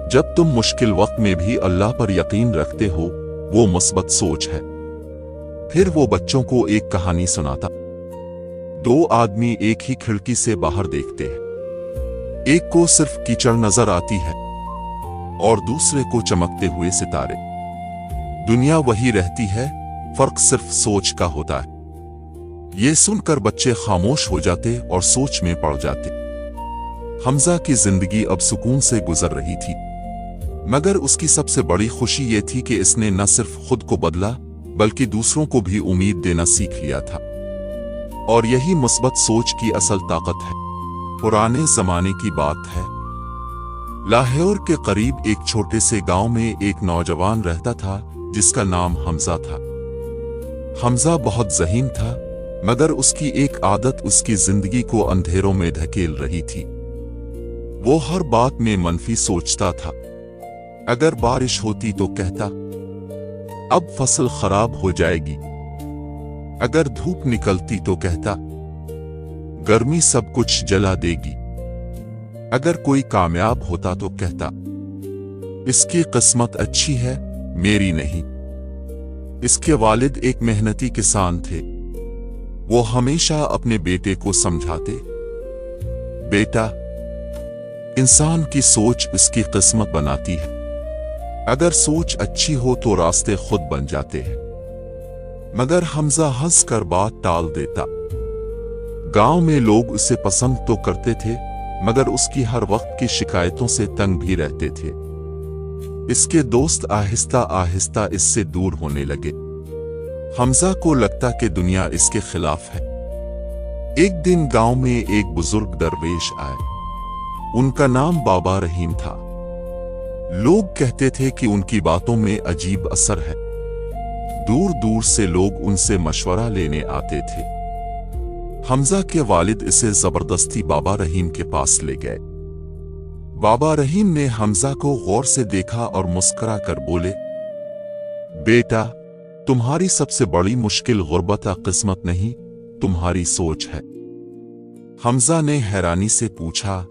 जब तुम मुश्किल वक्त में भी अल्लाह पर यकीन रखते हो, वो मुस्बत सोच है। फिर वो बच्चों को एक कहानी सुनाता। दो आदमी एक ही खिड़की से बाहर देखते हैं। एक को सिर्फ कीचड़ नजर आती है और दूसरे को चमकते हुए सितारे। दुनिया वही रहती है, फर्क सिर्फ सोच का होता है। ये सुनकर बच्चे खामोश हो जाते और सोच में पड़ जाते। हमजा की जिंदगी अब सुकून से गुजर रही थी, मगर उसकी सबसे बड़ी खुशी ये थी कि इसने न सिर्फ खुद को बदला बल्कि दूसरों को भी उम्मीद देना सीख लिया था। और यही मुस्बत सोच की असल ताकत है। पुराने जमाने की बात है। लाहौर के करीब एक छोटे से गांव में एक नौजवान रहता था जिसका नाम हमजा था। हमजा बहुत ज़हीन था, मगर उसकी एक आदत उसकी जिंदगी को अंधेरों में धकेल रही थी। वो हर बात में मनफी सोचता था। अगर बारिश होती तो कहता, अब फसल खराब हो जाएगी। अगर धूप निकलती तो कहता, गर्मी सब कुछ जला देगी। अगर कोई कामयाब होता तो कहता, इसकी किस्मत अच्छी है, मेरी नहीं। इसके वालिद एक मेहनती किसान थे। वो हमेशा अपने बेटे को समझाते, बेटा, इंसान की सोच इसकी किस्मत बनाती है। अगर सोच अच्छी हो तो रास्ते खुद बन जाते हैं। मगर हमजा हंसकर बात टाल देता। गांव में लोग उसे पसंद तो करते थे, मगर उसकी हर वक्त की शिकायतों से तंग भी रहते थे। इसके दोस्त आहिस्ता आहिस्ता इससे दूर होने लगे। हमजा को लगता कि दुनिया इसके खिलाफ है। एक दिन गांव में एक बुजुर्ग दरवेश आए। उनका नाम बाबा रहीम था। लोग कहते थे कि उनकी बातों में अजीब असर है। दूर दूर से लोग उनसे मशवरा लेने आते थे। हमजा के वालिद इसे जबरदस्ती बाबा रहीम के पास ले गए। बाबा रहीम ने हमजा को गौर से देखा और मुस्कुरा कर बोले, बेटा, तुम्हारी सबसे बड़ी मुश्किल गुर्बत किस्मत नहीं, तुम्हारी सोच है। हमजा ने हैरानी से पूछा,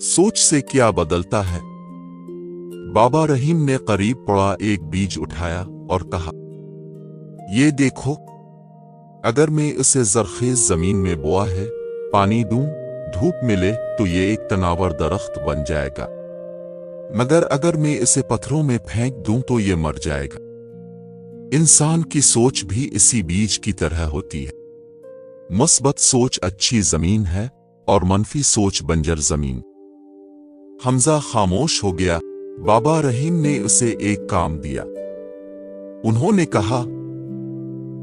सोच से क्या बदलता है? बाबा रहीम ने करीब पड़ा एक बीज उठाया और कहा, ये देखो, अगर मैं इसे जरखेज जमीन में बोआ है, पानी दूं, धूप मिले तो ये एक तनावर दरख्त बन जाएगा। मगर अगर मैं इसे पत्थरों में फेंक दूं तो ये मर जाएगा। इंसान की सोच भी इसी बीज की तरह होती है। मुस्बत सोच अच्छी जमीन है और मनफी सोच बंजर जमीन। हमजा खामोश हो गया। बाबा रहीम ने उसे एक काम दिया। उन्होंने कहा,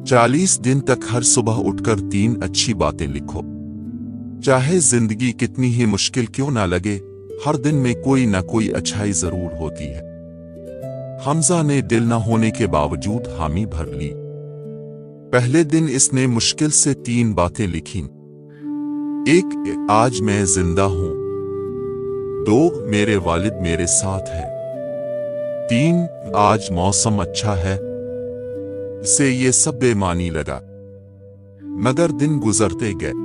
40 दिन तक हर सुबह उठकर 3 अच्छी बातें लिखो। चाहे जिंदगी कितनी ही मुश्किल क्यों ना लगे, हर दिन में कोई ना कोई अच्छाई जरूर होती है। हमजा ने दिल न होने के बावजूद हामी भर ली। पहले दिन इसने मुश्किल से 3 बातें लिखीं। 1, आज मैं जिंदा हूं। 2, मेरे वालिद मेरे साथ है। 3, आज मौसम अच्छा है। से ये सब बेमानी लगा, मगर दिन गुजरते गए।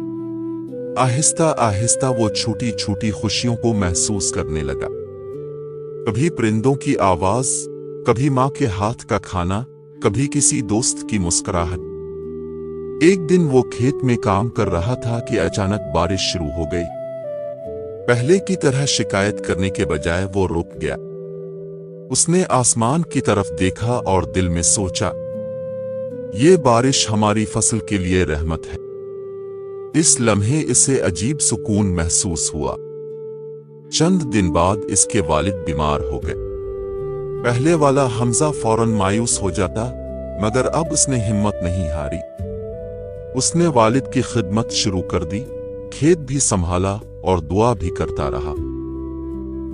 आहिस्ता आहिस्ता वो छोटी छोटी खुशियों को महसूस करने लगा। कभी परिंदों की आवाज, कभी माँ के हाथ का खाना, कभी किसी दोस्त की मुस्कुराहट। एक दिन वो खेत में काम कर रहा था कि अचानक बारिश शुरू हो गई। पहले की तरह शिकायत करने के बजाय वो रुक गया। उसने आसमान की तरफ देखा और दिल में सोचा, ये बारिश हमारी फसल के लिए रहमत है। इस लम्हे इसे अजीब सुकून महसूस हुआ। चंद दिन बाद इसके वालिद बीमार हो गए। पहले वाला हमजा फौरन मायूस हो जाता, मगर अब उसने हिम्मत नहीं हारी। उसने वालिद की खिदमत शुरू कर दी, खेत भी संभाला और दुआ भी करता रहा।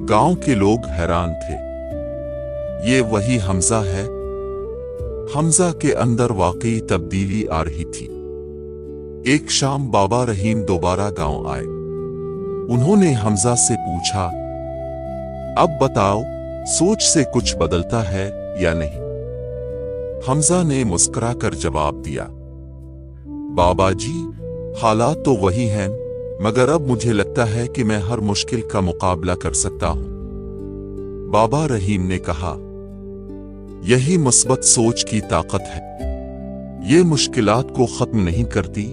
गांव के लोग हैरान थे। ये वही हमजा है। हमजा के अंदर वाकई तब्दीली आ रही थी। एक शाम बाबा रहीम दोबारा गांव आए। उन्होंने हमजा से पूछा, अब बताओ, सोच से कुछ बदलता है या नहीं? हमजा ने मुस्कुराकर जवाब दिया, बाबा जी, हालात तो वही हैं, मगर अब मुझे लगता है कि मैं हर मुश्किल का मुकाबला कर सकता हूं। बाबा रहीम ने कहा, यही मुस्बत सोच की ताकत है। ये मुश्किलात को खत्म नहीं करती,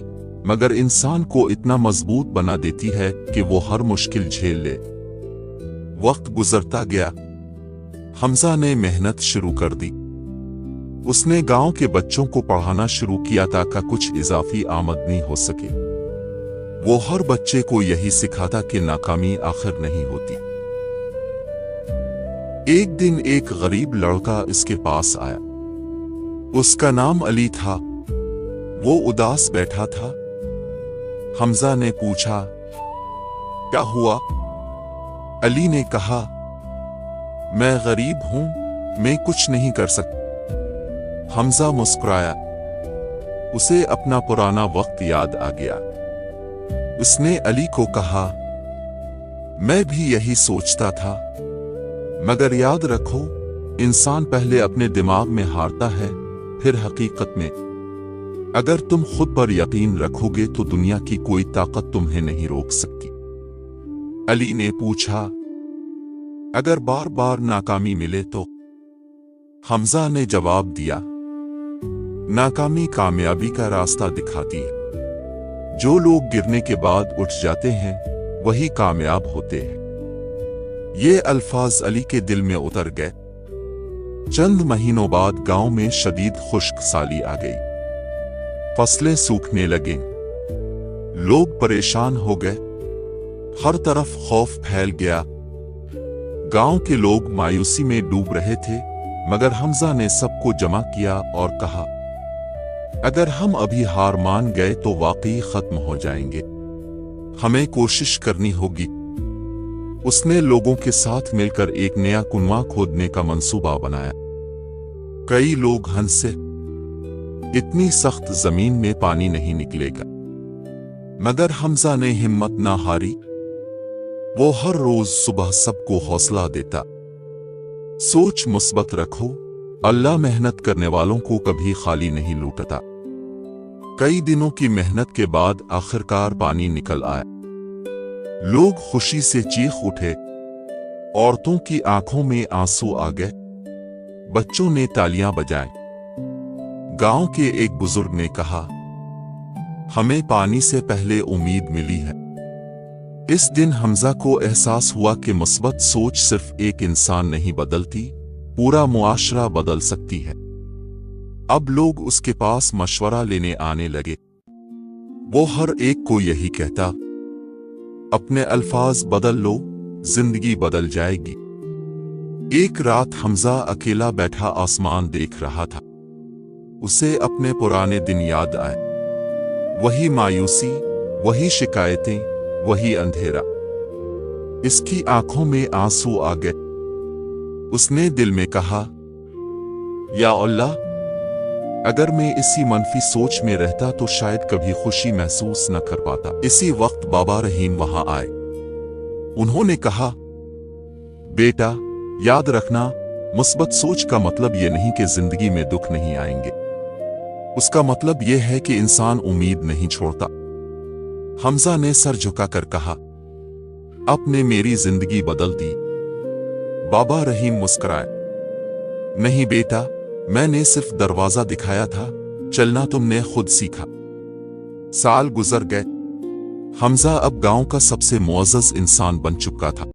मगर इंसान को इतना मजबूत बना देती है कि वो हर मुश्किल झेल ले। वक्त गुजरता गया। हमजा ने मेहनत शुरू कर दी। उसने गांव के बच्चों को पढ़ाना शुरू किया ताकि कुछ इजाफी आमदनी हो सके। वो हर बच्चे को यही सिखाता कि नाकामी आखिर नहीं होती। एक दिन एक गरीब लड़का इसके पास आया। उसका नाम अली था। वो उदास बैठा था। हमजा ने पूछा, क्या हुआ? अली ने कहा, मैं गरीब हूं, मैं कुछ नहीं कर सकता। हमजा मुस्कुराया। उसे अपना पुराना वक्त याद आ गया। उसने अली को कहा, मैं भी यही सोचता था, मगर याद रखो, इंसान पहले अपने दिमाग में हारता है, फिर हकीकत में। अगर तुम खुद पर यकीन रखोगे तो दुनिया की कोई ताकत तुम्हें नहीं रोक सकती। अली ने पूछा, अगर बार बार नाकामी मिले तो? हमजा ने जवाब दिया, नाकामी कामयाबी का रास्ता दिखाती है। जो लोग गिरने के बाद उठ जाते हैं वही कामयाब होते हैं। ये अल्फाज अली के दिल में उतर गए। चंद महीनों बाद गांव में शदीद खुश्क साली आ गई। फसलें सूखने लगे। लोग परेशान हो गए। हर तरफ खौफ फैल गया। गांव के लोग मायूसी में डूब रहे थे, मगर हमजा ने सबको जमा किया और कहा, अगर हम अभी हार मान गए तो वाकई खत्म हो जाएंगे। हमें कोशिश करनी होगी। उसने लोगों के साथ मिलकर एक नया कुआं खोदने का मंसूबा बनाया। कई लोग हंसे, इतनी सख्त जमीन में पानी नहीं निकलेगा। मगर हमजा ने हिम्मत ना हारी। वो हर रोज सुबह सबको हौसला देता, सोच मुस्बत रखो, अल्लाह मेहनत करने वालों को कभी खाली नहीं लौटता। कई दिनों की मेहनत के बाद आखिरकार पानी निकल आया। लोग खुशी से चीख उठे। औरतों की आंखों में आंसू आ गए। बच्चों ने तालियां बजाई। गांव के एक बुजुर्ग ने कहा, हमें पानी से पहले उम्मीद मिली है। इस दिन हमजा को एहसास हुआ कि मुस्बत सोच सिर्फ एक इंसान नहीं बदलती, पूरा मुआशरा बदल सकती है। अब लोग उसके पास मशवरा लेने आने लगे। वो हर एक को यही कहता, अपने अल्फाज बदल लो, जिंदगी बदल जाएगी। एक रात हमजा अकेला बैठा आसमान देख रहा था। उसे अपने पुराने दिन याद आए। वही मायूसी, वही शिकायतें, वही अंधेरा। इसकी आंखों में आंसू आ गए। उसने दिल में कहा, या अल्लाह, अगर मैं इसी मनफी सोच में रहता तो शायद कभी खुशी महसूस न कर पाता। इसी वक्त बाबा रहीम वहां आए। उन्होंने कहा, बेटा, याद रखना, मुस्बत सोच का मतलब यह नहीं कि जिंदगी में दुख नहीं आएंगे। उसका मतलब यह है कि इंसान उम्मीद नहीं छोड़ता। हमजा ने सर झुकाकर कहा, आपने मेरी जिंदगी बदल दी। बाबा रहीम मुस्कुराए, नहीं बेटा, मैंने सिर्फ दरवाजा दिखाया था, चलना तुमने खुद सीखा। साल गुजर गए। हमजा अब गांव का सबसे मुअज़्ज़ज़ इंसान बन चुका था।